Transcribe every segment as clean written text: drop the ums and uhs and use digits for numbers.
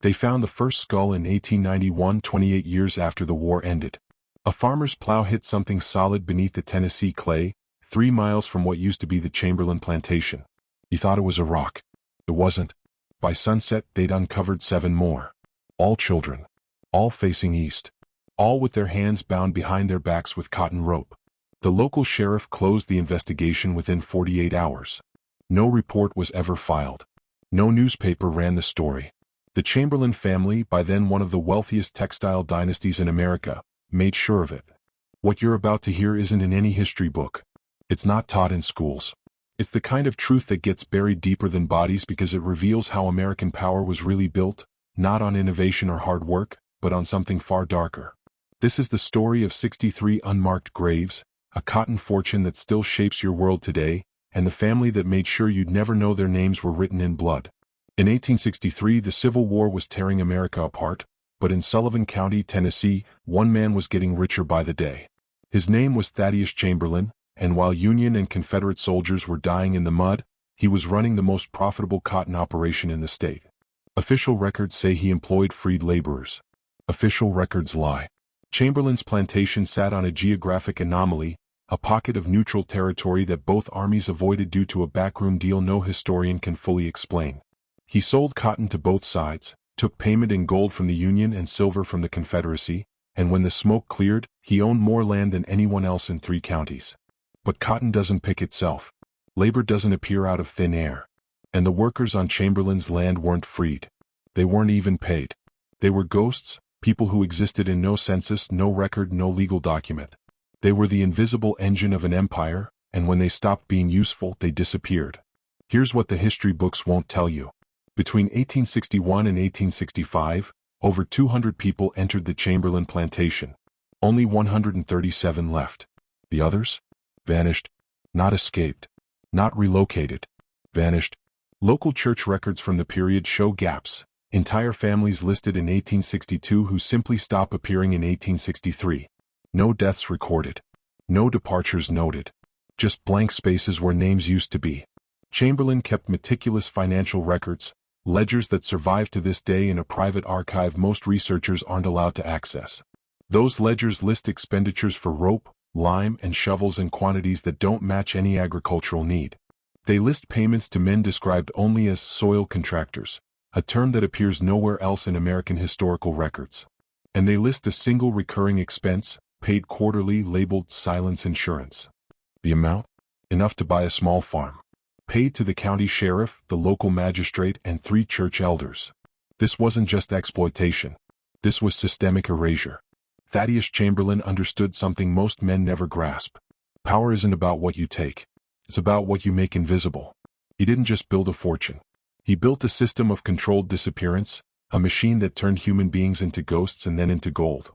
They found the first skull in 1891, 28 years after the war ended. A farmer's plow hit something solid beneath the Tennessee clay, 3 miles from what used to be the Chamberlain plantation. He thought it was a rock. It wasn't. By sunset, they'd uncovered 7 more. All children. All facing east. All with their hands bound behind their backs with cotton rope. The local sheriff closed the investigation within 48 hours. No report was ever filed. No newspaper ran the story. The Chamberlain family, by then one of the wealthiest textile dynasties in America, made sure of it. What you're about to hear isn't in any history book. It's not taught in schools. It's the kind of truth that gets buried deeper than bodies because it reveals how American power was really built, not on innovation or hard work, but on something far darker. This is the story of 63 unmarked graves, a cotton fortune that still shapes your world today, and the family that made sure you'd never know their names were written in blood. In 1863, the Civil War was tearing America apart, but in Sullivan County, Tennessee, one man was getting richer by the day. His name was Thaddeus Chamberlain, and while Union and Confederate soldiers were dying in the mud, he was running the most profitable cotton operation in the state. Official records say he employed freed laborers. Official records lie. Chamberlain's plantation sat on a geographic anomaly, a pocket of neutral territory that both armies avoided due to a backroom deal no historian can fully explain. He sold cotton to both sides, took payment in gold from the Union and silver from the Confederacy, and when the smoke cleared, he owned more land than anyone else in 3 counties. But cotton doesn't pick itself. Labor doesn't appear out of thin air. And the workers on Chamberlain's land weren't freed. They weren't even paid. They were ghosts, people who existed in no census, no record, no legal document. They were the invisible engine of an empire, and when they stopped being useful, they disappeared. Here's what the history books won't tell you. Between 1861 and 1865, over 200 people entered the Chamberlain plantation. Only 137 left. The others? Vanished. Not escaped. Not relocated. Vanished. Local church records from the period show gaps. Entire families listed in 1862 who simply stop appearing in 1863. No deaths recorded. No departures noted. Just blank spaces where names used to be. Chamberlain kept meticulous financial records, ledgers that survive to this day in a private archive most researchers aren't allowed to access. Those ledgers list expenditures for rope, lime, and shovels in quantities that don't match any agricultural need. They list payments to men described only as soil contractors, a term that appears nowhere else in American historical records. And they list a single recurring expense, paid quarterly, labeled silence insurance. The amount? Enough to buy a small farm. Paid to the county sheriff, the local magistrate, and 3 church elders. This wasn't just exploitation. This was systemic erasure. Thaddeus Chamberlain understood something most men never grasp. Power isn't about what you take. It's about what you make invisible. He didn't just build a fortune. He built a system of controlled disappearance, a machine that turned human beings into ghosts and then into gold.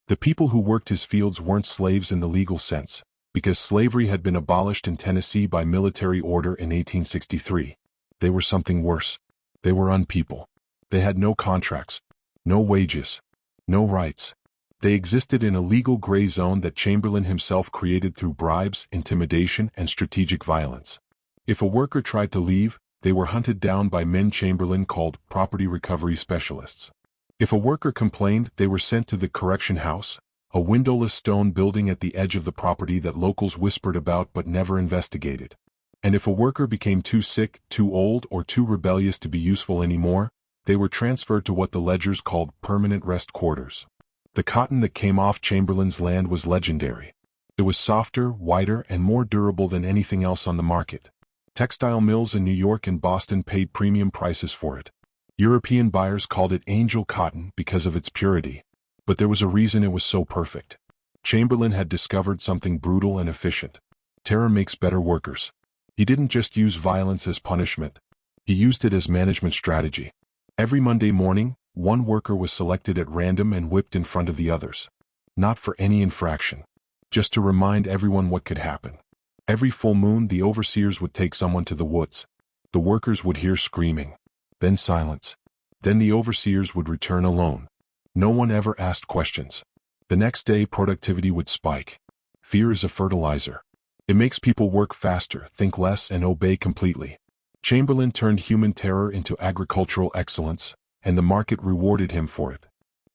The people who worked his fields weren't slaves in the legal sense, because slavery had been abolished in Tennessee by military order in 1863. They were something worse. They were unpeople. They had no contracts, no wages, no rights. They existed in a legal gray zone that Chamberlain himself created through bribes, intimidation, and strategic violence. If a worker tried to leave, they were hunted down by men Chamberlain called property recovery specialists. If a worker complained, they were sent to the correction house, a windowless stone building at the edge of the property that locals whispered about but never investigated. And if a worker became too sick, too old, or too rebellious to be useful anymore, they were transferred to what the ledgers called permanent rest quarters. The cotton that came off Chamberlain's land was legendary. It was softer, whiter, and more durable than anything else on the market. Textile mills in New York and Boston paid premium prices for it. European buyers called it angel cotton because of its purity. But there was a reason it was so perfect. Chamberlain had discovered something brutal and efficient. Terror makes better workers. He didn't just use violence as punishment. He used it as management strategy. Every Monday morning, one worker was selected at random and whipped in front of the others. Not for any infraction. Just to remind everyone what could happen. Every full moon, the overseers would take someone to the woods. The workers would hear screaming. Then silence. Then the overseers would return alone. No one ever asked questions. The next day, productivity would spike. Fear is a fertilizer. It makes people work faster, think less, and obey completely. Chamberlain turned human terror into agricultural excellence, and the market rewarded him for it.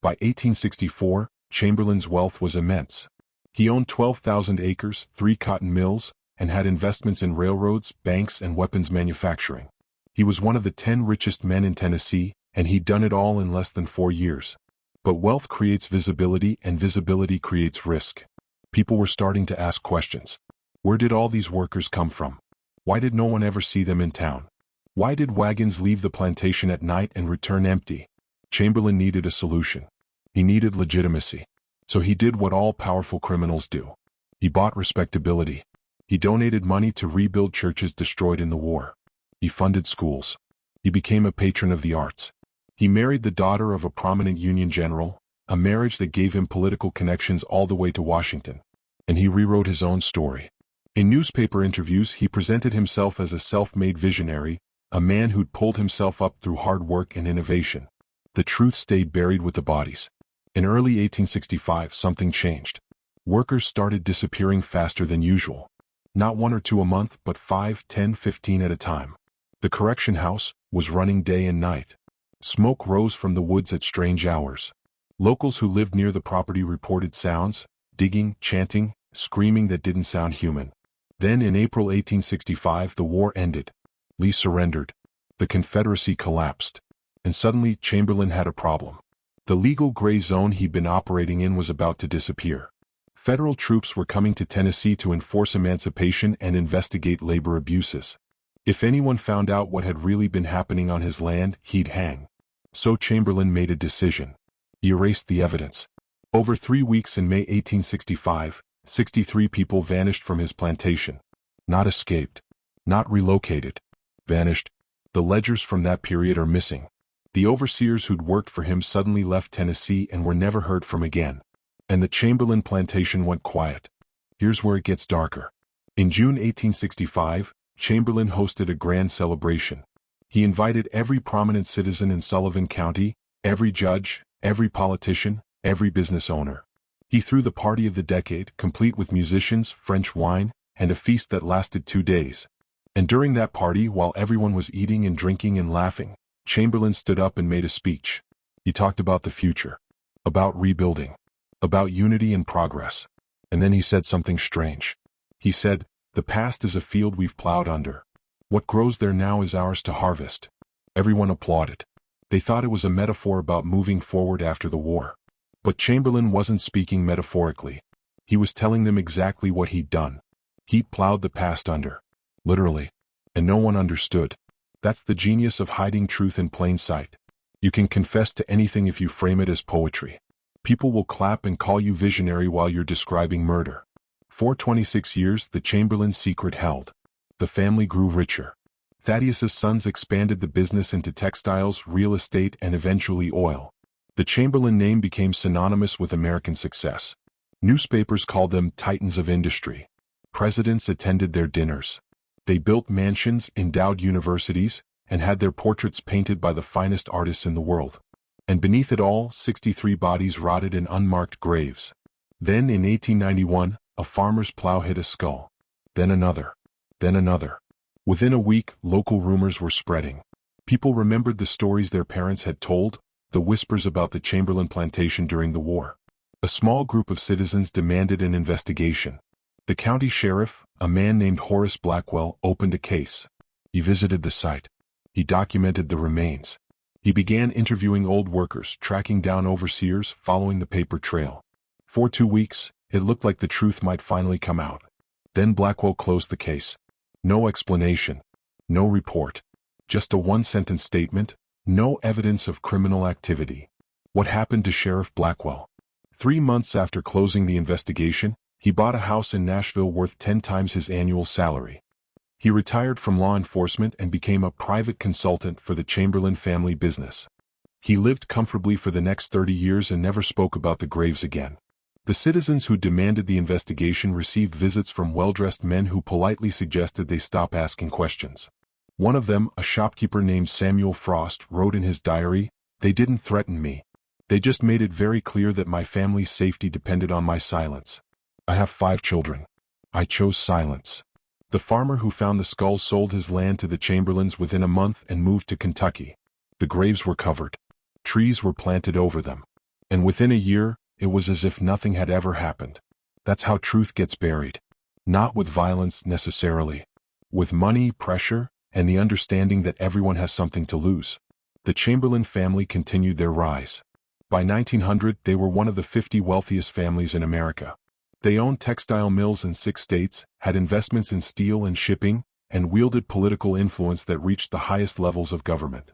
By 1864, Chamberlain's wealth was immense. He owned 12,000 acres, 3 cotton mills, and had investments in railroads, banks, and weapons manufacturing. He was one of the 10 richest men in Tennessee, and he'd done it all in less than 4 years. But wealth creates visibility, and visibility creates risk. People were starting to ask questions. Where did all these workers come from? Why did no one ever see them in town? Why did wagons leave the plantation at night and return empty? Chamberlain needed a solution. He needed legitimacy. So he did what all powerful criminals do. He bought respectability. He donated money to rebuild churches destroyed in the war. He funded schools. He became a patron of the arts. He married the daughter of a prominent Union general, a marriage that gave him political connections all the way to Washington. And he rewrote his own story. In newspaper interviews, he presented himself as a self-made visionary, a man who'd pulled himself up through hard work and innovation. The truth stayed buried with the bodies. In early 1865, something changed. Workers started disappearing faster than usual. Not 1 or 2 a month, but 5, 10, 15 at a time. The correction house was running day and night. Smoke rose from the woods at strange hours. Locals who lived near the property reported sounds, digging, chanting, screaming that didn't sound human. Then in April 1865, the war ended. Lee surrendered. The Confederacy collapsed. And suddenly, Chamberlain had a problem. The legal gray zone he'd been operating in was about to disappear. Federal troops were coming to Tennessee to enforce emancipation and investigate labor abuses. If anyone found out what had really been happening on his land, he'd hang. So Chamberlain made a decision. He erased the evidence. Over 3 weeks in May 1865, 63 people vanished from his plantation. Not escaped. Not relocated. Vanished. The ledgers from that period are missing. The overseers who'd worked for him suddenly left Tennessee and were never heard from again. And the Chamberlain plantation went quiet. Here's where it gets darker. In June 1865, Chamberlain hosted a grand celebration. He invited every prominent citizen in Sullivan County, every judge, every politician, every business owner. He threw the party of the decade, complete with musicians, French wine, and a feast that lasted 2 days. And during that party, while everyone was eating and drinking and laughing, Chamberlain stood up and made a speech. He talked about the future, about rebuilding, about unity and progress. And then he said something strange. He said, "The past is a field we've plowed under. What grows there now is ours to harvest." Everyone applauded. They thought it was a metaphor about moving forward after the war. But Chamberlain wasn't speaking metaphorically. He was telling them exactly what he'd done. He'd plowed the past under. Literally. And no one understood. That's the genius of hiding truth in plain sight. You can confess to anything if you frame it as poetry. People will clap and call you visionary while you're describing murder. For 26 years, the Chamberlain secret held. The family grew richer. Thaddeus's sons expanded the business into textiles, real estate, and eventually oil. The Chamberlain name became synonymous with American success. Newspapers called them titans of industry. Presidents attended their dinners. They built mansions, endowed universities, and had their portraits painted by the finest artists in the world. And beneath it all, 63 bodies rotted in unmarked graves. Then in 1891, a farmer's plow hit a skull. Then another. Then another. Within a week, local rumors were spreading. People remembered the stories their parents had told, the whispers about the Chamberlain plantation during the war. A small group of citizens demanded an investigation. The county sheriff, a man named Horace Blackwell, opened a case. He visited the site. He documented the remains. He began interviewing old workers, tracking down overseers, following the paper trail. For 2 weeks, it looked like the truth might finally come out. Then Blackwell closed the case. No explanation. No report. Just a 1-sentence statement. No evidence of criminal activity. What happened to Sheriff Blackwell? 3 months after closing the investigation, he bought a house in Nashville worth 10 times his annual salary. He retired from law enforcement and became a private consultant for the Chamberlain family business. He lived comfortably for the next 30 years and never spoke about the graves again. The citizens who demanded the investigation received visits from well-dressed men who politely suggested they stop asking questions. One of them, a shopkeeper named Samuel Frost, wrote in his diary, "They didn't threaten me. They just made it very clear that my family's safety depended on my silence. I have 5 children. I chose silence." The farmer who found the skull sold his land to the Chamberlains within a month and moved to Kentucky. The graves were covered. Trees were planted over them. And within a year, it was as if nothing had ever happened. That's how truth gets buried. Not with violence necessarily. With money, pressure, and the understanding that everyone has something to lose. The Chamberlain family continued their rise. By 1900, they were one of the 50 wealthiest families in America. They owned textile mills in 6 states, had investments in steel and shipping, and wielded political influence that reached the highest levels of government.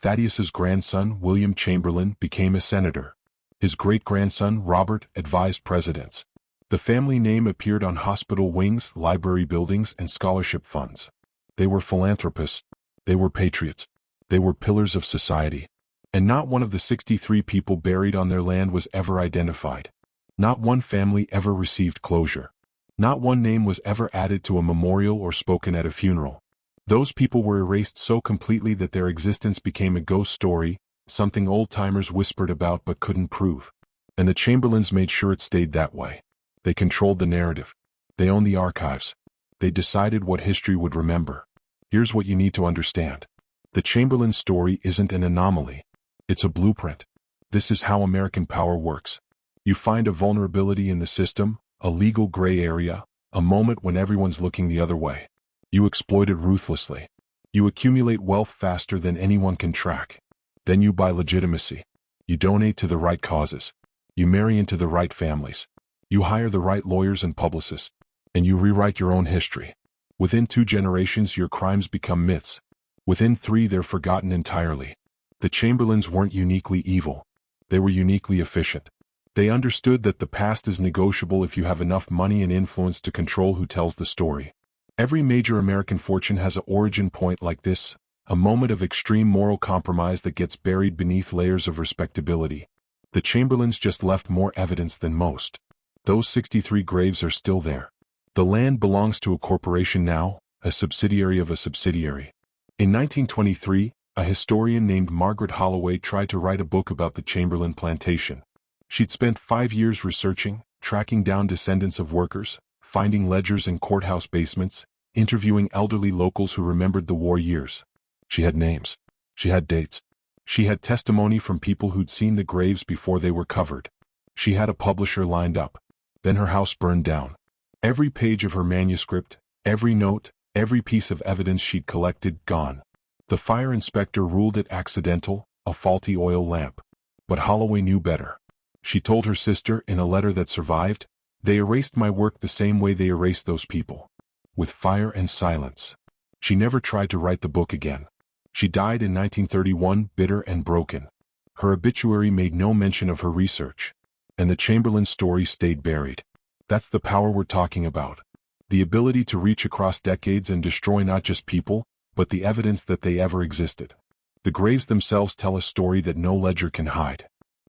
Thaddeus's grandson, William Chamberlain, became a senator. His great-grandson, Robert, advised presidents. The family name appeared on hospital wings, library buildings, and scholarship funds. They were philanthropists. They were patriots. They were pillars of society. And not one of the 63 people buried on their land was ever identified. Not one family ever received closure. Not one name was ever added to a memorial or spoken at a funeral. Those people were erased so completely that their existence became a ghost story, something old-timers whispered about but couldn't prove. And the Chamberlains made sure it stayed that way. They controlled the narrative. They owned the archives. They decided what history would remember. Here's what you need to understand. The Chamberlain story isn't an anomaly. It's a blueprint. This is how American power works. You find a vulnerability in the system, a legal gray area, a moment when everyone's looking the other way. You exploit it ruthlessly. You accumulate wealth faster than anyone can track. Then you buy legitimacy. You donate to the right causes. You marry into the right families. You hire the right lawyers and publicists. And you rewrite your own history. Within 2 generations, your crimes become myths. Within 3, they're forgotten entirely. The Chamberlains weren't uniquely evil. They were uniquely efficient. They understood that the past is negotiable if you have enough money and influence to control who tells the story. Every major American fortune has an origin point like this, a moment of extreme moral compromise that gets buried beneath layers of respectability. The Chamberlains just left more evidence than most. Those 63 graves are still there. The land belongs to a corporation now, a subsidiary of a subsidiary. In 1923, a historian named Margaret Holloway tried to write a book about the Chamberlain plantation. She'd spent 5 years researching, tracking down descendants of workers, finding ledgers in courthouse basements, interviewing elderly locals who remembered the war years. She had names. She had dates. She had testimony from people who'd seen the graves before they were covered. She had a publisher lined up. Then her house burned down. Every page of her manuscript, every note, every piece of evidence she'd collected, gone. The fire inspector ruled it accidental, a faulty oil lamp. But Holloway knew better. She told her sister in a letter that survived, "They erased my work the same way they erased those people. With fire and silence." She never tried to write the book again. She died in 1931, bitter and broken. Her obituary made no mention of her research. And the Chamberlain story stayed buried. That's the power we're talking about. The ability to reach across decades and destroy not just people, but the evidence that they ever existed. The graves themselves tell a story that no ledger can hide.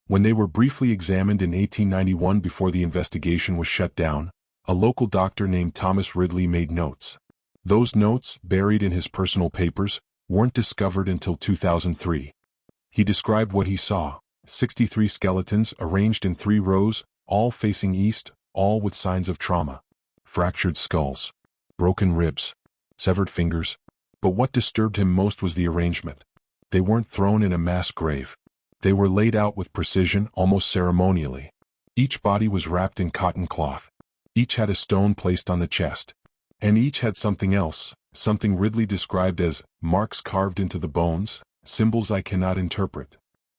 When they were briefly examined in 1891 before the investigation was shut down, a local doctor named Thomas Ridley made notes. Those notes, buried in his personal papers, weren't discovered until 2003. He described what he saw: 63 skeletons arranged in 3 rows, all facing east, all with signs of trauma. Fractured skulls, broken ribs, severed fingers. But what disturbed him most was the arrangement. They weren't thrown in a mass grave. They were laid out with precision, almost ceremonially. Each body was wrapped in cotton cloth. Each had a stone placed on the chest. And each had something else, something Ridley described as marks carved into the bones, symbols I cannot interpret.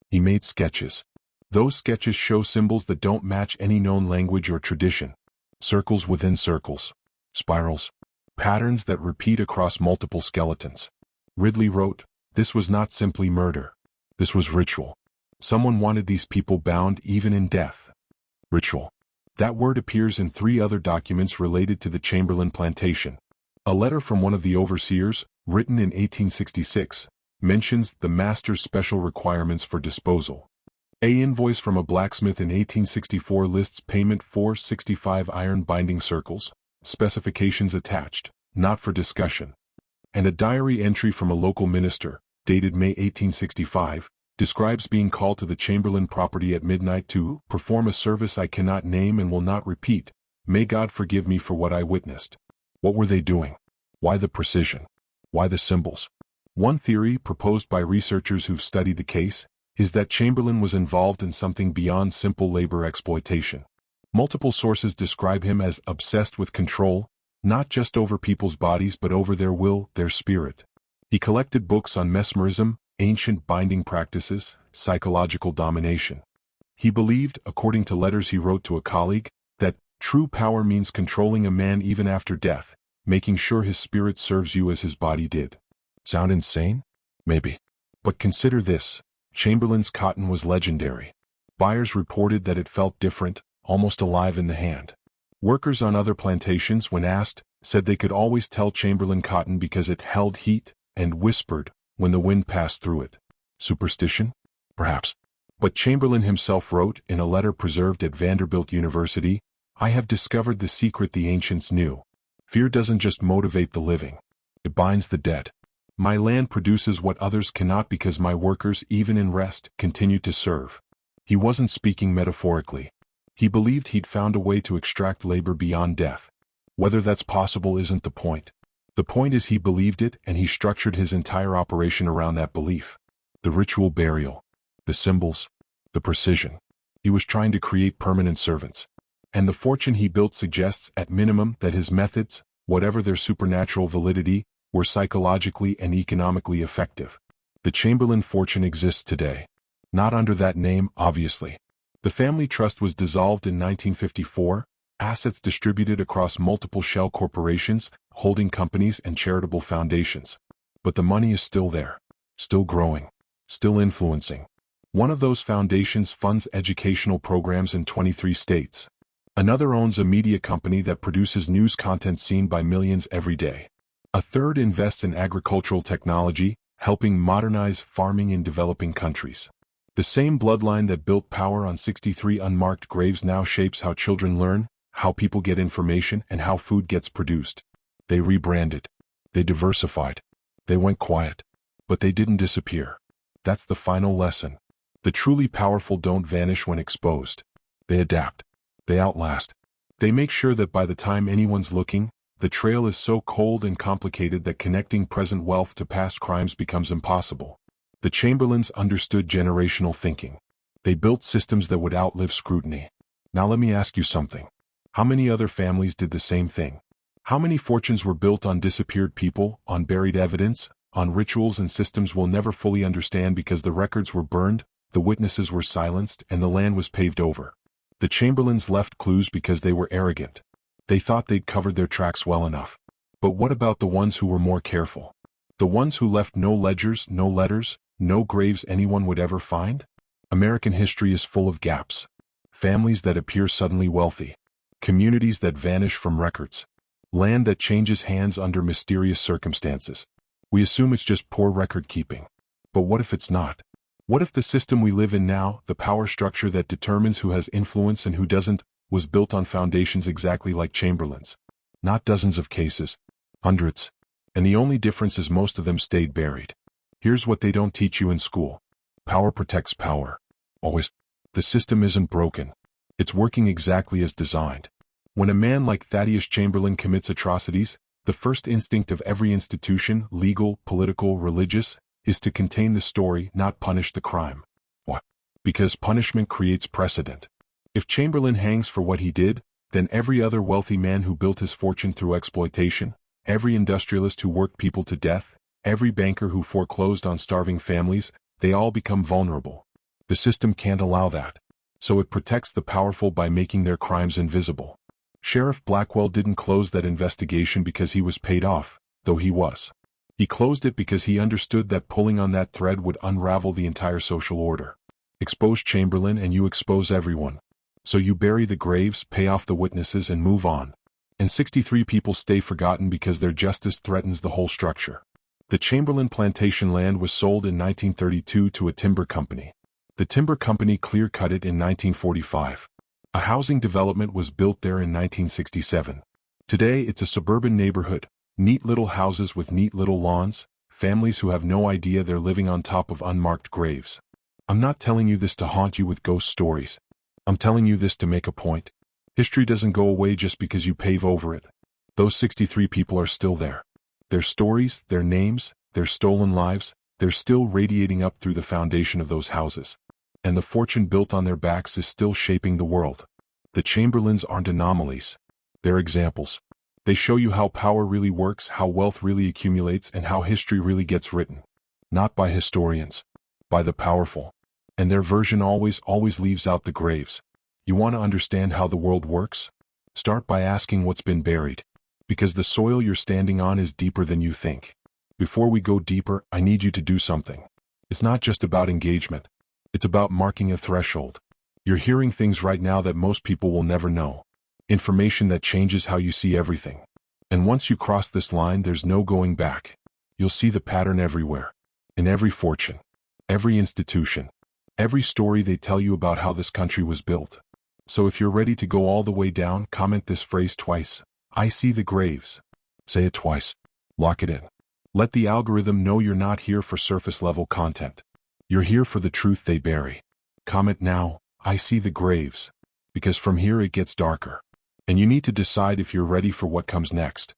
He made sketches. Those sketches show symbols that don't match any known language or tradition. Circles within circles. Spirals. Patterns that repeat across multiple skeletons. Ridley wrote, "This was not simply murder. This was ritual. Someone wanted these people bound even in death." Ritual. That word appears in 3 other documents related to the Chamberlain plantation. A letter from one of the overseers, written in 1866, mentions the master's special requirements for disposal. An invoice from a blacksmith in 1864 lists payment for 65 iron binding circles, specifications attached, not for discussion. And a diary entry from a local minister, dated May 1865, describes being called to the Chamberlain property at midnight to perform a service I cannot name and will not repeat. May God forgive me for what I witnessed. What were they doing? Why the precision? Why the symbols? One theory, proposed by researchers who've studied the case, is that Chamberlain was involved in something beyond simple labor exploitation. Multiple sources describe him as obsessed with control, not just over people's bodies but over their will, their spirit. He collected books on mesmerism, ancient binding practices, psychological domination. He believed, according to letters he wrote to a colleague, that true power means controlling a man even after death, making sure his spirit serves you as his body did. Sound insane? Maybe. But consider this. Chamberlain's cotton was legendary. Buyers reported that it felt different, almost alive in the hand. Workers on other plantations, when asked, said they could always tell Chamberlain cotton because it held heat and whispered when the wind passed through it. Superstition? Perhaps. But Chamberlain himself wrote in a letter preserved at Vanderbilt University, "I have discovered the secret the ancients knew. Fear doesn't just motivate the living. It binds the dead. My land produces what others cannot because my workers, even in rest, continue to serve." He wasn't speaking metaphorically. He believed he'd found a way to extract labor beyond death. Whether that's possible isn't the point. The point is he believed it, and he structured his entire operation around that belief. The ritual burial, the symbols, the precision. He was trying to create permanent servants. And the fortune he built suggests, at minimum, that his methods, whatever their supernatural validity, were psychologically and economically effective. The Chamberlain fortune exists today. Not under that name, obviously. The family trust was dissolved in 1954, assets distributed across multiple shell corporations, holding companies and charitable foundations. But the money is still there, still growing, still influencing. One of those foundations funds educational programs in 23 states. Another owns a media company that produces news content seen by millions every day. A third invests in agricultural technology, helping modernize farming in developing countries. The same bloodline that built power on 63 unmarked graves now shapes how children learn, how people get information, and how food gets produced. They rebranded. They diversified. They went quiet. But they didn't disappear. That's the final lesson. The truly powerful don't vanish when exposed. They adapt. They outlast. They make sure that by the time anyone's looking, the trail is so cold and complicated that connecting present wealth to past crimes becomes impossible. The Chamberlains understood generational thinking. They built systems that would outlive scrutiny. Now let me ask you something. How many other families did the same thing? How many fortunes were built on disappeared people, on buried evidence, on rituals and systems we'll never fully understand because the records were burned, the witnesses were silenced, and the land was paved over? The Chamberlains left clues because they were arrogant. They thought they'd covered their tracks well enough. But what about the ones who were more careful? The ones who left no ledgers, no letters, no graves anyone would ever find? American history is full of gaps. Families that appear suddenly wealthy. Communities that vanish from records. Land that changes hands under mysterious circumstances. We assume it's just poor record keeping. But what if it's not? What if the system we live in now, the power structure that determines who has influence and who doesn't, was built on foundations exactly like Chamberlain's? Not dozens of cases. Hundreds. And the only difference is most of them stayed buried. Here's what they don't teach you in school. Power protects power. Always. The system isn't broken. It's working exactly as designed. When a man like Thaddeus Chamberlain commits atrocities, the first instinct of every institution, legal, political, religious, is to contain the story, not punish the crime. Why? Because punishment creates precedent. If Chamberlain hangs for what he did, then every other wealthy man who built his fortune through exploitation, every industrialist who worked people to death, every banker who foreclosed on starving families, they all become vulnerable. The system can't allow that. So it protects the powerful by making their crimes invisible. Sheriff Blackwell didn't close that investigation because he was paid off, though he was. He closed it because he understood that pulling on that thread would unravel the entire social order. Expose Chamberlain and you expose everyone. So you bury the graves, pay off the witnesses, and move on. And 63 people stay forgotten because their justice threatens the whole structure. The Chamberlain plantation land was sold in 1932 to a timber company. The timber company clear-cut it in 1945. A housing development was built there in 1967. Today it's a suburban neighborhood, neat little houses with neat little lawns, families who have no idea they're living on top of unmarked graves. I'm not telling you this to haunt you with ghost stories. I'm telling you this to make a point. History doesn't go away just because you pave over it. Those 63 people are still there. Their stories, their names, their stolen lives, They're still radiating up through the foundation of those houses. And the fortune built on their backs is still shaping the world. The Chamberlains aren't anomalies. They're examples. They show you how power really works, how wealth really accumulates, and how history really gets written. Not by historians, by the powerful. And their version always leaves out the graves. You want to understand how the world works? Start by asking what's been buried. Because the soil you're standing on is deeper than you think. Before we go deeper, I need you to do something. It's not just about engagement. It's about marking a threshold. You're hearing things right now that most people will never know. Information that changes how you see everything. And once you cross this line, there's no going back. You'll see the pattern everywhere. In every fortune. Every institution. Every story they tell you about how this country was built. So if you're ready to go all the way down, comment this phrase twice. I see the graves. Say it twice. Lock it in. Let the algorithm know you're not here for surface-level content. You're here for the truth they bury. Comment now, I see the graves. Because from here it gets darker. And you need to decide if you're ready for what comes next.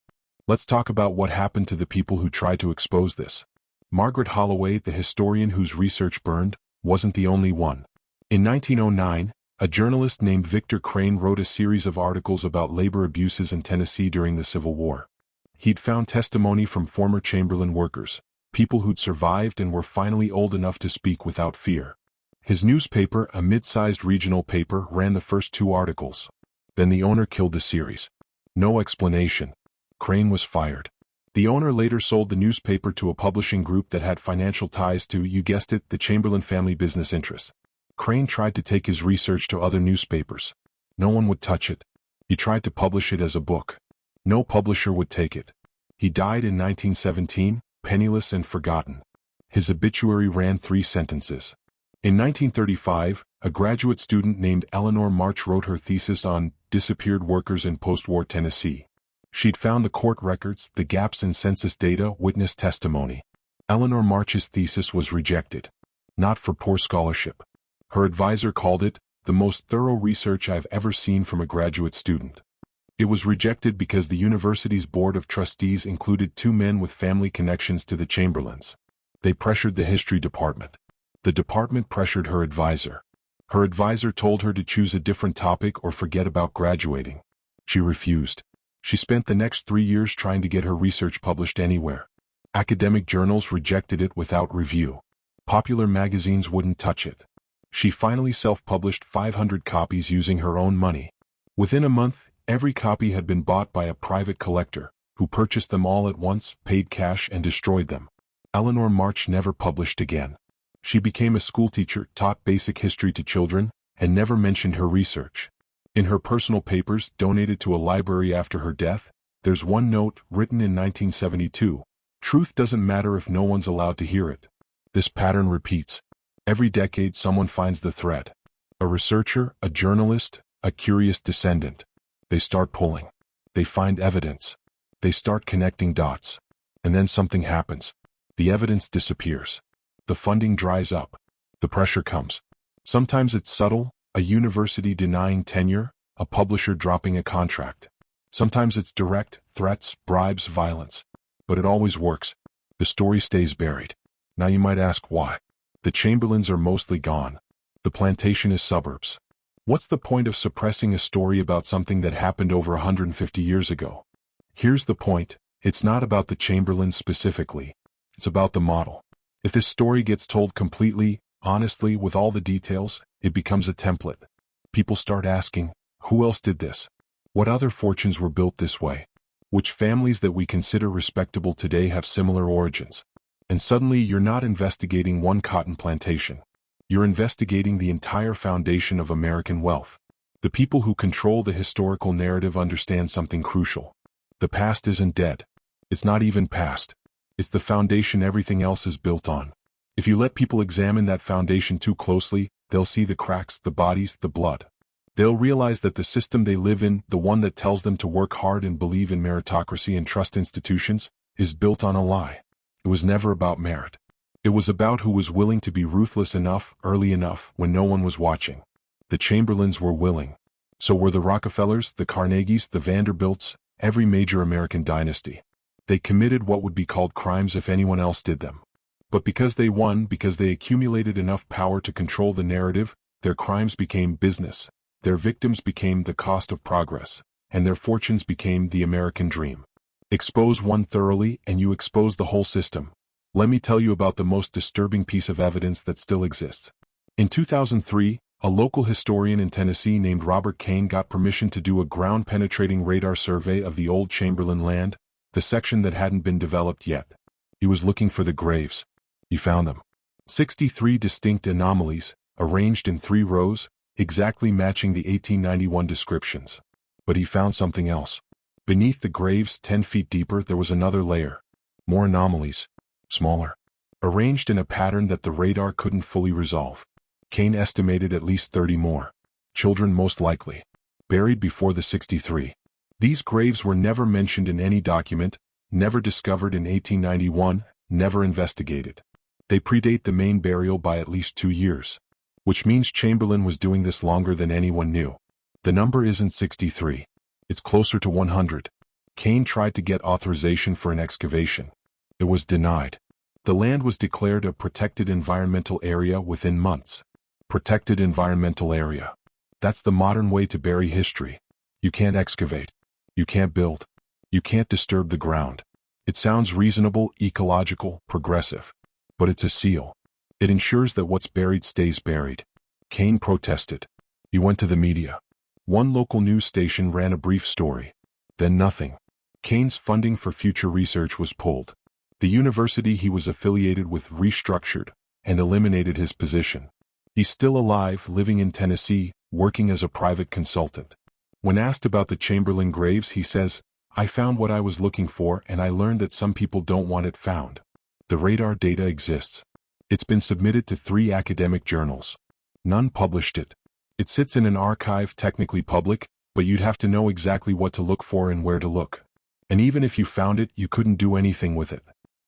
Let's talk about what happened to the people who tried to expose this. Margaret Holloway, the historian whose research burned, wasn't the only one. In 1909, a journalist named Victor Crane wrote a series of articles about labor abuses in Tennessee during the Civil War. He'd found testimony from former Chamberlain workers, people who'd survived and were finally old enough to speak without fear. His newspaper, a mid-sized regional paper, ran the first 2 articles. Then the owner killed the series. No explanation. Crane was fired. The owner later sold the newspaper to a publishing group that had financial ties to, you guessed it, the Chamberlain family business interests. Crane tried to take his research to other newspapers. No one would touch it. He tried to publish it as a book. No publisher would take it. He died in 1917, penniless and forgotten. His obituary ran 3 sentences. In 1935, a graduate student named Eleanor March wrote her thesis on disappeared workers in post-war Tennessee. She'd found the court records, the gaps in census data, witness testimony. Eleanor March's thesis was rejected. Not for poor scholarship. Her advisor called it the most thorough research I've ever seen from a graduate student. It was rejected because the university's board of trustees included 2 men with family connections to the Chamberlains. They pressured the history department. The department pressured her advisor. Her advisor told her to choose a different topic or forget about graduating. She refused. She spent the next 3 years trying to get her research published anywhere. Academic journals rejected it without review. Popular magazines wouldn't touch it. She finally self-published 500 copies using her own money. Within a month, every copy had been bought by a private collector, who purchased them all at once, paid cash, and destroyed them. Eleanor March never published again. She became a schoolteacher, taught basic history to children, and never mentioned her research. In her personal papers, donated to a library after her death, there's one note, written in 1972. Truth doesn't matter if no one's allowed to hear it. This pattern repeats. Every decade someone finds the thread. A researcher, a journalist, a curious descendant. They start pulling. They find evidence. They start connecting dots. And then something happens. The evidence disappears. The funding dries up. The pressure comes. Sometimes it's subtle, a university denying tenure, a publisher dropping a contract. Sometimes it's direct, threats, bribes, violence. But it always works. The story stays buried. Now you might ask why. The Chamberlains are mostly gone. The plantation is suburbs. What's the point of suppressing a story about something that happened over 150 years ago? Here's the point. It's not about the Chamberlains specifically. It's about the model. If this story gets told completely, honestly, with all the details, it becomes a template. People start asking, who else did this? What other fortunes were built this way? Which families that we consider respectable today have similar origins? And suddenly you're not investigating one cotton plantation. You're investigating the entire foundation of American wealth. The people who control the historical narrative understand something crucial. The past isn't dead. It's not even past. It's the foundation everything else is built on. If you let people examine that foundation too closely, they'll see the cracks, the bodies, the blood. They'll realize that the system they live in, the one that tells them to work hard and believe in meritocracy and trust institutions, is built on a lie. It was never about merit. It was about who was willing to be ruthless enough, early enough, when no one was watching. The Chamberlains were willing. So were the Rockefellers, the Carnegies, the Vanderbilts, every major American dynasty. They committed what would be called crimes if anyone else did them. But because they won, because they accumulated enough power to control the narrative, their crimes became business, their victims became the cost of progress, and their fortunes became the American dream. Expose one thoroughly and you expose the whole system. Let me tell you about the most disturbing piece of evidence that still exists. In 2003, a local historian in Tennessee named Robert Kane got permission to do a ground-penetrating radar survey of the old Chamberlain land, the section that hadn't been developed yet. He was looking for the graves. He found them. 63 distinct anomalies, arranged in 3 rows, exactly matching the 1891 descriptions. But he found something else. Beneath the graves, 10 feet deeper, there was another layer. More anomalies. Smaller. Arranged in a pattern that the radar couldn't fully resolve. Kane estimated at least 30 more. Children most likely. Buried before the 63. These graves were never mentioned in any document, never discovered in 1891, never investigated. They predate the main burial by at least 2 years. Which means Chamberlain was doing this longer than anyone knew. The number isn't 63. It's closer to 100. Kane tried to get authorization for an excavation. It was denied. The land was declared a protected environmental area within months. Protected environmental area. That's the modern way to bury history. You can't excavate. You can't build. You can't disturb the ground. It sounds reasonable, ecological, progressive. But it's a seal. It ensures that what's buried stays buried. Kane protested. He went to the media. One local news station ran a brief story. Then nothing. Kane's funding for future research was pulled. The university he was affiliated with restructured and eliminated his position. He's still alive, living in Tennessee, working as a private consultant. When asked about the Chamberlain graves, he says, "I found what I was looking for and I learned that some people don't want it found." The radar data exists. It's been submitted to 3 academic journals. None published it. It sits in an archive, technically public, but you'd have to know exactly what to look for and where to look. And even if you found it, you couldn't do anything with it.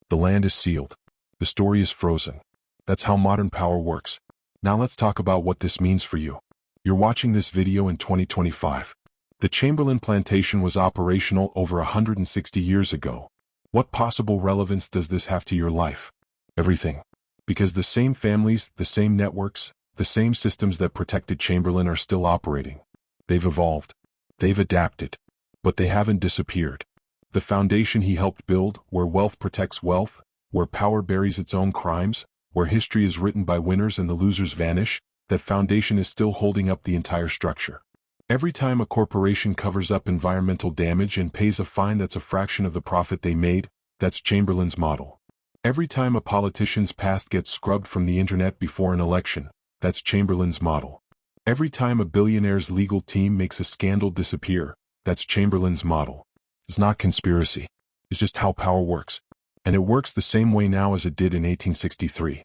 The land is sealed. The story is frozen. That's how modern power works. Now let's talk about what this means for you. You're watching this video in 2025. The Chamberlain plantation was operational over 160 years ago. What possible relevance does this have to your life? Everything. Because the same families, the same networks, the same systems that protected Chamberlain are still operating. They've evolved. They've adapted. But they haven't disappeared. The foundation he helped build, where wealth protects wealth, where power buries its own crimes, where history is written by winners and the losers vanish, that foundation is still holding up the entire structure. Every time a corporation covers up environmental damage and pays a fine that's a fraction of the profit they made, that's Chamberlain's model. Every time a politician's past gets scrubbed from the internet before an election, that's Chamberlain's model. Every time a billionaire's legal team makes a scandal disappear, that's Chamberlain's model. It's not conspiracy. It's just how power works. And it works the same way now as it did in 1863.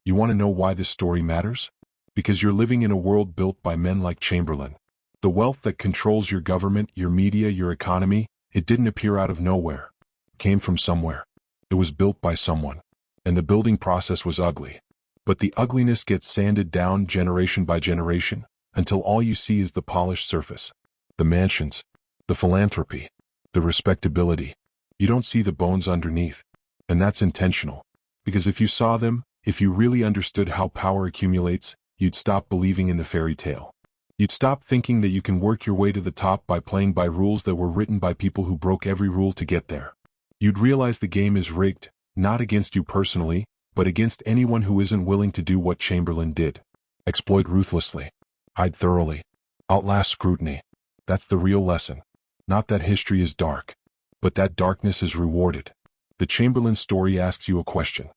You want to know why this story matters? Because you're living in a world built by men like Chamberlain. The wealth that controls your government, your media, your economy, it didn't appear out of nowhere. It came from somewhere. It was built by someone. And the building process was ugly. But the ugliness gets sanded down generation by generation, until all you see is the polished surface. The mansions. The philanthropy. The respectability. You don't see the bones underneath. And that's intentional. Because if you saw them, if you really understood how power accumulates, you'd stop believing in the fairy tale. You'd stop thinking that you can work your way to the top by playing by rules that were written by people who broke every rule to get there. You'd realize the game is rigged, not against you personally, but against anyone who isn't willing to do what Chamberlain did. Exploit ruthlessly. Hide thoroughly. Outlast scrutiny. That's the real lesson. Not that history is dark, but that darkness is rewarded. The Chamberlain story asks you a question.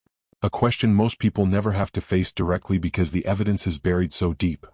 A question most people never have to face directly because the evidence is buried so deep.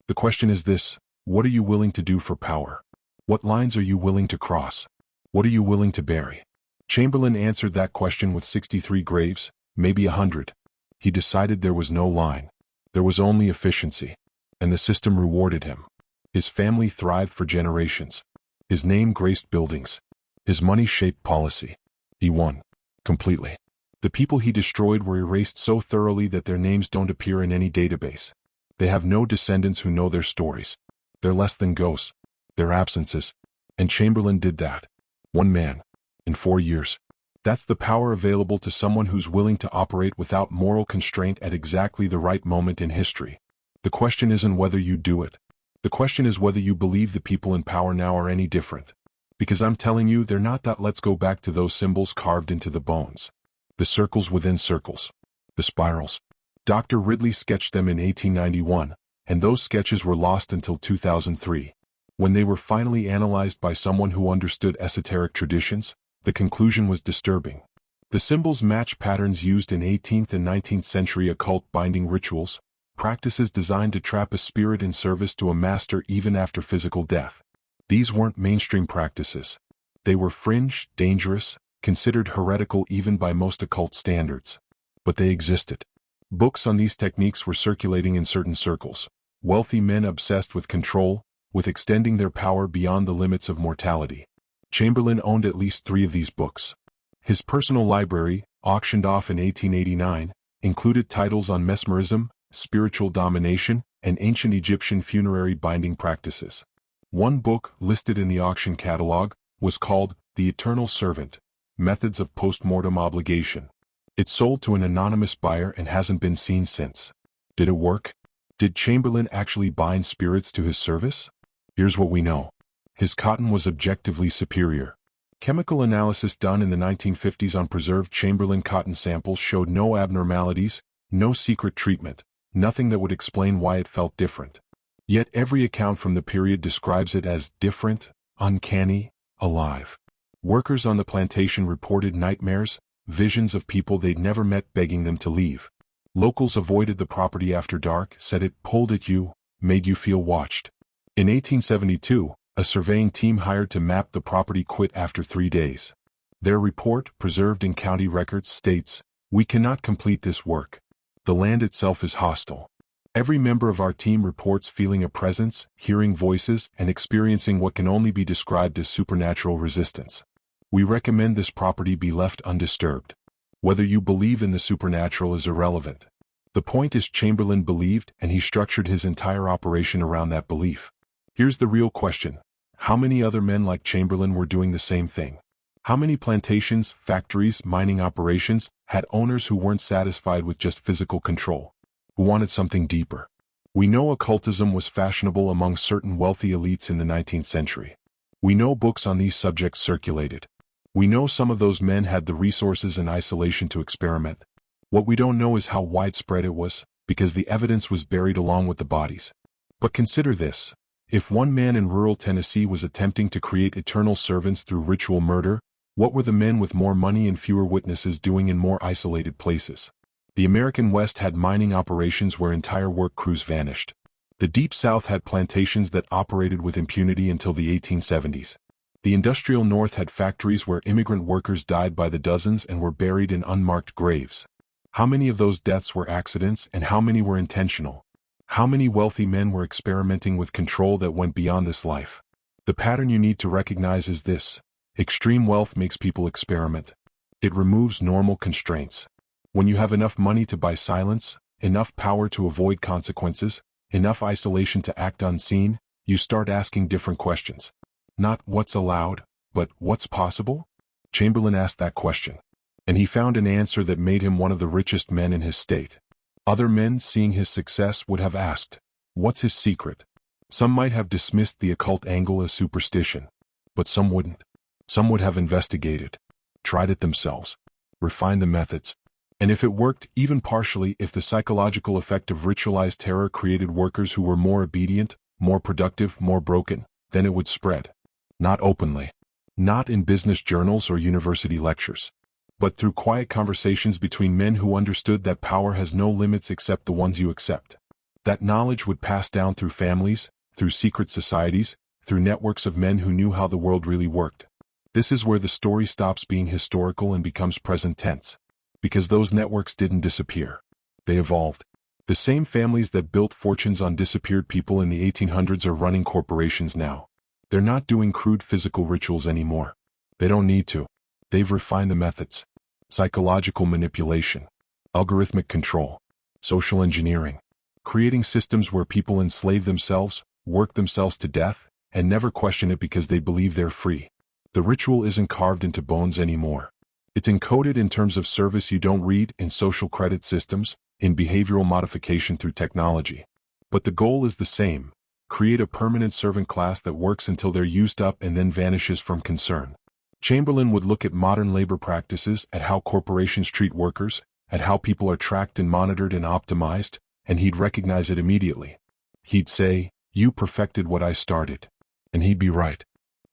The question is this: what are you willing to do for power? What lines are you willing to cross? What are you willing to bury? Chamberlain answered that question with 63 graves, maybe 100. He decided there was no line. There was only efficiency. And the system rewarded him. His family thrived for generations. His name graced buildings. His money shaped policy. He won. Completely. The people he destroyed were erased so thoroughly that their names don't appear in any database. They have no descendants who know their stories. They're less than ghosts. They're absences. And Chamberlain did that. One man. In 4 years. That's the power available to someone who's willing to operate without moral constraint at exactly the right moment in history. The question isn't whether you do it. The question is whether you believe the people in power now are any different. Because I'm telling you, they're not that. Let's go back to those symbols carved into the bones. The circles within circles. The spirals. Dr. Ridley sketched them in 1891, and those sketches were lost until 2003. When they were finally analyzed by someone who understood esoteric traditions, the conclusion was disturbing. The symbols match patterns used in 18th and 19th century occult binding rituals, practices designed to trap a spirit in service to a master even after physical death. These weren't mainstream practices. They were fringe, dangerous, considered heretical even by most occult standards. But they existed. Books on these techniques were circulating in certain circles. Wealthy men obsessed with control, with extending their power beyond the limits of mortality. Chamberlain owned at least 3 of these books. His personal library, auctioned off in 1889, included titles on mesmerism, spiritual domination, and ancient Egyptian funerary binding practices. One book, listed in the auction catalog, was called The Eternal Servant: Methods of Post-Mortem Obligation. It sold to an anonymous buyer and hasn't been seen since. Did it work? Did Chamberlain actually bind spirits to his service? Here's what we know. His cotton was objectively superior. Chemical analysis done in the 1950s on preserved Chamberlain cotton samples showed no abnormalities, no secret treatment, nothing that would explain why it felt different. Yet every account from the period describes it as different, uncanny, alive. Workers on the plantation reported nightmares, visions of people they'd never met begging them to leave. Locals avoided the property after dark, said it pulled at you, made you feel watched. In 1872, a surveying team hired to map the property quit after 3 days. Their report, preserved in county records, states, "We cannot complete this work. The land itself is hostile. Every member of our team reports feeling a presence, hearing voices, and experiencing what can only be described as supernatural resistance. We recommend this property be left undisturbed." Whether you believe in the supernatural is irrelevant. The point is, Chamberlain believed, and he structured his entire operation around that belief. Here's the real question. How many other men like Chamberlain were doing the same thing? How many plantations, factories, mining operations had owners who weren't satisfied with just physical control, who wanted something deeper? We know occultism was fashionable among certain wealthy elites in the 19th century. We know books on these subjects circulated. We know some of those men had the resources and isolation to experiment. What we don't know is how widespread it was, because the evidence was buried along with the bodies. But consider this. If one man in rural Tennessee was attempting to create eternal servants through ritual murder, what were the men with more money and fewer witnesses doing in more isolated places? The American West had mining operations where entire work crews vanished. The Deep South had plantations that operated with impunity until the 1870s. The industrial North had factories where immigrant workers died by the dozens and were buried in unmarked graves. How many of those deaths were accidents and how many were intentional? How many wealthy men were experimenting with control that went beyond this life? The pattern you need to recognize is this. Extreme wealth makes people experiment. It removes normal constraints. When you have enough money to buy silence, enough power to avoid consequences, enough isolation to act unseen, you start asking different questions. Not what's allowed, but what's possible? Chamberlain asked that question. And he found an answer that made him one of the richest men in his state. Other men, seeing his success, would have asked, what's his secret? Some might have dismissed the occult angle as superstition. But some wouldn't. Some would have investigated, tried it themselves, refined the methods. And if it worked, even partially, if the psychological effect of ritualized terror created workers who were more obedient, more productive, more broken, then it would spread. Not openly. Not in business journals or university lectures. But through quiet conversations between men who understood that power has no limits except the ones you accept. That knowledge would pass down through families, through secret societies, through networks of men who knew how the world really worked. This is where the story stops being historical and becomes present tense. Because those networks didn't disappear. They evolved. The same families that built fortunes on disappeared people in the 1800s are running corporations now. They're not doing crude physical rituals anymore. They don't need to. They've refined the methods. Psychological manipulation. Algorithmic control. Social engineering. Creating systems where people enslave themselves, work themselves to death, and never question it because they believe they're free. The ritual isn't carved into bones anymore. It's encoded in terms of service you don't read, in social credit systems, in behavioral modification through technology. But the goal is the same: create a permanent servant class that works until they're used up and then vanishes from concern. Chamberlain would look at modern labor practices, at how corporations treat workers, at how people are tracked and monitored and optimized, and he'd recognize it immediately. He'd say, "You perfected what I started." And he'd be right.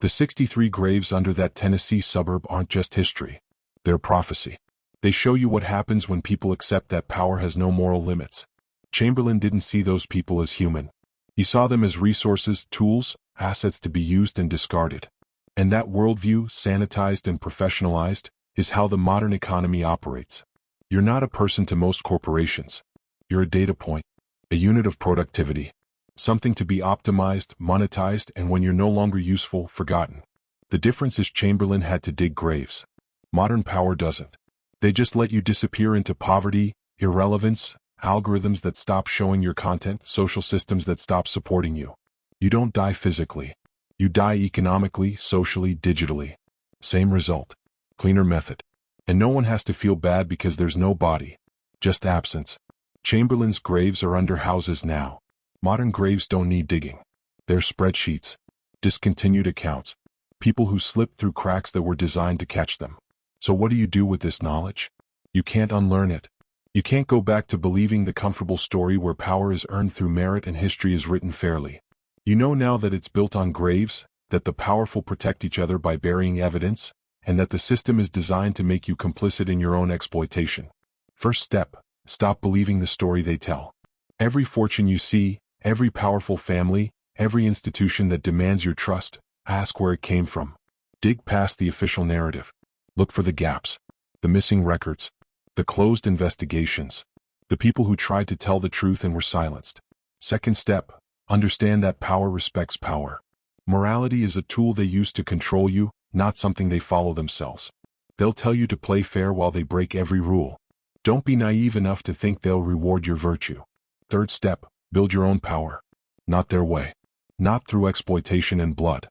The 63 graves under that Tennessee suburb aren't just history. They're prophecy. They show you what happens when people accept that power has no moral limits. Chamberlain didn't see those people as human. He saw them as resources, tools, assets to be used and discarded. And that worldview, sanitized and professionalized, is how the modern economy operates. You're not a person to most corporations. You're a data point, a unit of productivity, something to be optimized, monetized, and when you're no longer useful, forgotten. The difference is Chamberlain had to dig graves. Modern power doesn't. They just let you disappear into poverty, irrelevance, algorithms that stop showing your content, social systems that stop supporting you. You don't die physically. You die economically, socially, digitally. Same result. Cleaner method. And no one has to feel bad because there's no body. Just absence. Chamberlain's graves are under houses now. Modern graves don't need digging. They're spreadsheets. Discontinued accounts. People who slipped through cracks that were designed to catch them. So what do you do with this knowledge? You can't unlearn it. You can't go back to believing the comfortable story where power is earned through merit and history is written fairly. You know now that it's built on graves, that the powerful protect each other by burying evidence, and that the system is designed to make you complicit in your own exploitation. First step, stop believing the story they tell. Every fortune you see, every powerful family, every institution that demands your trust, ask where it came from. Dig past the official narrative. Look for the gaps, the missing records, the closed investigations, the people who tried to tell the truth and were silenced. Second step, understand that power respects power. Morality is a tool they use to control you, not something they follow themselves. They'll tell you to play fair while they break every rule. Don't be naive enough to think they'll reward your virtue. Third step, build your own power. Not their way. Not through exploitation and blood,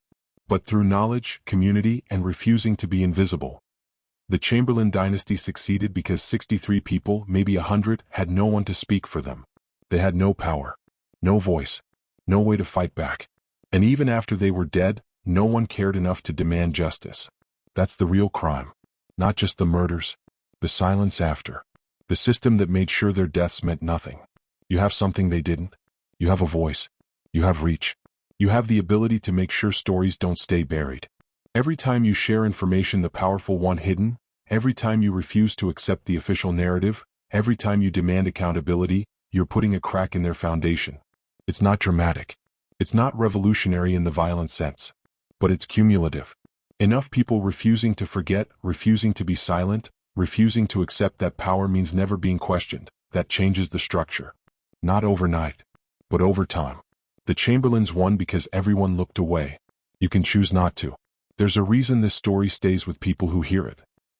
but through knowledge, community, and refusing to be invisible. The Chamberlain dynasty succeeded because 63 people, maybe 100, had no one to speak for them. They had no power, no voice, no way to fight back. And even after they were dead, no one cared enough to demand justice. That's the real crime. Not just the murders, the silence after. The system that made sure their deaths meant nothing. You have something they didn't. You have a voice. You have reach. You have the ability to make sure stories don't stay buried. Every time you share information the powerful want hidden, every time you refuse to accept the official narrative, every time you demand accountability, you're putting a crack in their foundation. It's not dramatic. It's not revolutionary in the violent sense. But it's cumulative. Enough people refusing to forget, refusing to be silent, refusing to accept that power means never being questioned, that changes the structure. Not overnight, but over time. The Chamberlains won because everyone looked away. You can choose not to. There's a reason this story stays with people who hear it.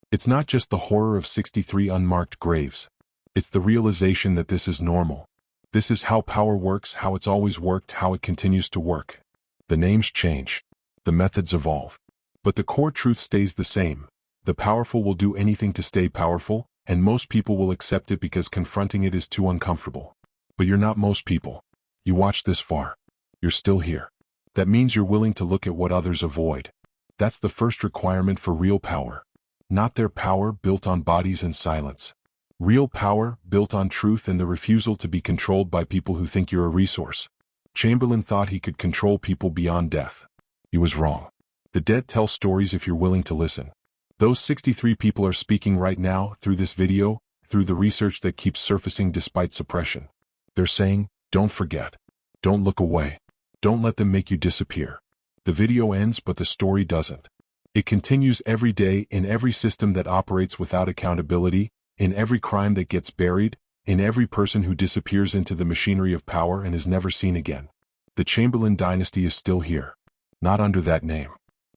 It's not just the horror of 63 unmarked graves. It's the realization that this is normal. This is how power works, how it's always worked, how it continues to work. The names change. The methods evolve. But the core truth stays the same. The powerful will do anything to stay powerful, and most people will accept it because confronting it is too uncomfortable. But you're not most people. You watched this far. You're still here. That means you're willing to look at what others avoid. That's the first requirement for real power. Not their power built on bodies and silence. Real power built on truth and the refusal to be controlled by people who think you're a resource. Chamberlain thought he could control people beyond death. He was wrong. The dead tell stories if you're willing to listen. Those 63 people are speaking right now, through this video, through the research that keeps surfacing despite suppression. They're saying, don't forget. Don't look away. Don't let them make you disappear. The video ends, but the story doesn't. It continues every day in every system that operates without accountability, in every crime that gets buried, in every person who disappears into the machinery of power and is never seen again. The Chamberlain dynasty is still here. Not under that name.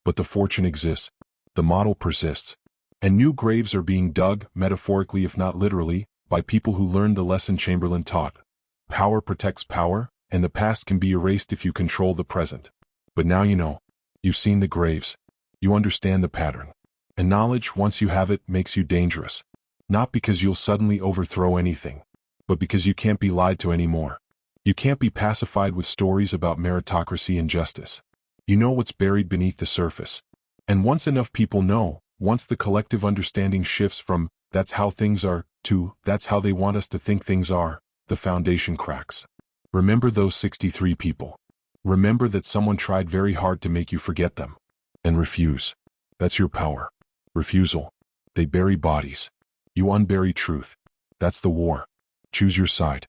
But the fortune exists. The model persists. And new graves are being dug, metaphorically if not literally, by people who learned the lesson Chamberlain taught. Power protects power, and the past can be erased if you control the present. But now you know. You've seen the graves. You understand the pattern. And knowledge, once you have it, makes you dangerous. Not because you'll suddenly overthrow anything, but because you can't be lied to anymore. You can't be pacified with stories about meritocracy and justice. You know what's buried beneath the surface. And once enough people know, once the collective understanding shifts from, "that's how things are," to, "that's how they want us to think things are," the foundation cracks. Remember those 63 people. Remember that someone tried very hard to make you forget them. And refuse. That's your power. Refusal. They bury bodies. You unbury truth. That's the war. Choose your side.